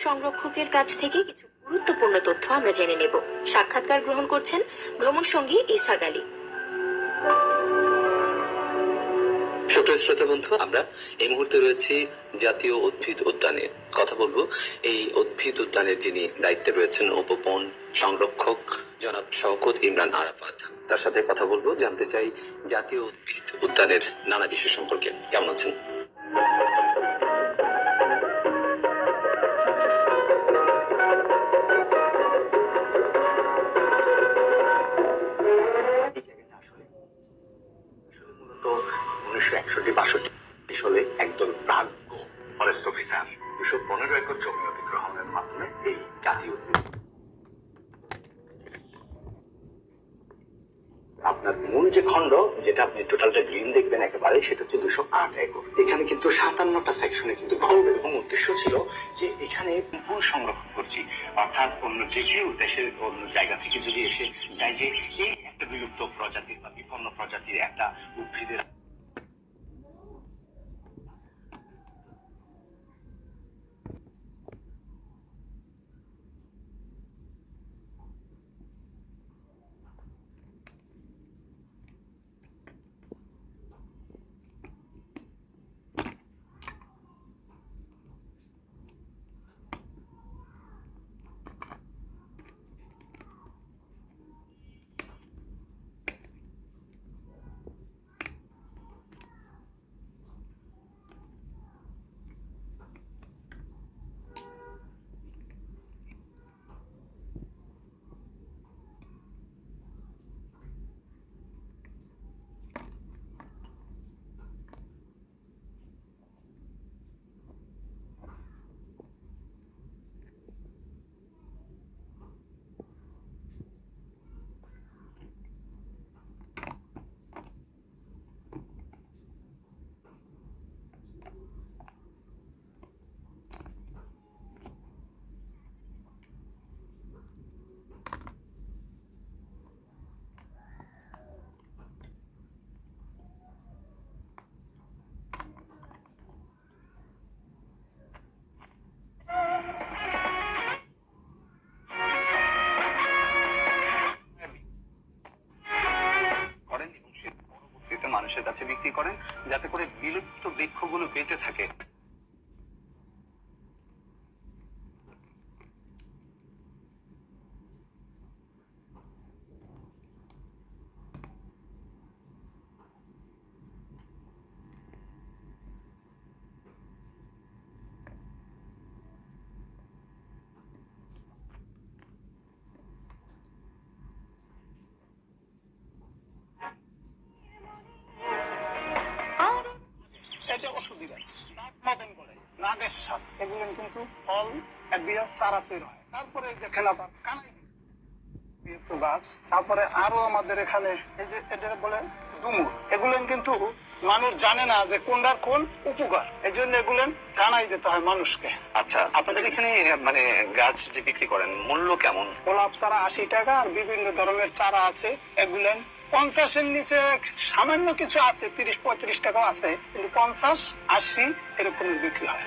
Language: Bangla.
সংরক্ষকের কাছ থেকে কিছু গুরুত্বপূর্ণ তথ্য আমরা জেনে নেব। সাক্ষাৎকার গ্রহণ করছেন ভ্রমণ সঙ্গী ইসহাক আলী। সুপ্রিয় শ্রোতা বন্ধু, আমরা এই মুহূর্তে রয়েছি জাতীয় উদ্ভিদ উদ্যানে। কথা বলবো এই উদ্ভিদ উদ্যানের যিনি দায়িত্বে রয়েছেন উপবন সংরক্ষক জনাব শওকত ইমরান আরাফাত। তার সাথে কথা বলবো, জানতে চাই জাতীয় উদ্ভিদ উদ্যানের নানা বিষয় সম্পর্কে। কেমন আছেন? সালে একদল প্রাজ্ঞ ফরেস্ট অফিসার 215 একর জমি অধিগ্রহণের মাধ্যমে এই জাতীয় উদ্ভিদ। আপনার মূল যে খণ্ড, যেটা আপনি টোটালটা গ্রিন দেখবেন একেবারে, সেটা হচ্ছে 208 একর। এখানে কিন্তু 57টা সেকশনে কিন্তু খণ্ড, এবং উদ্দেশ্য ছিল যে এখানে ফুল সংরক্ষণ করছি, অর্থাৎ অন্য যে কেউ দেশের অন্য জায়গা থেকে যদি এসে যায় যে এই একটা বিলুপ্ত প্রজাতির বা বিপন্ন প্রজাতির একটা উদ্ভিদের মানুষের কাছে বিক্রি করেন, যাতে করে বিলুপ্ত বৃক্ষগুলো বেঁচে থাকে। এগুলো কিন্তু ফল চারা তৈরি হয়। তারপরে দেখেন আবার কানাই গাছ, তারপরে আরো আমাদের এখানে এই যে এটা বলে ডুমুর, এগুলো কিন্তু মানুষ জানে না যে কোনটার কোন উপকার, এই জন্য এগুলো জানাই দিতে হয় মানুষকে। আচ্ছা, আপনাদের এখানে মানে গাছ যে বিক্রি করেন মূল্য কেমন? গোলাপ চারা 80 টাকা, আর বিভিন্ন ধরনের চারা আছে, এগুলো 50-এর নিচে সামান্য কিছু আছে, 30-35 টাকা আছে, কিন্তু 50-80 এরকম বিক্রি হয়।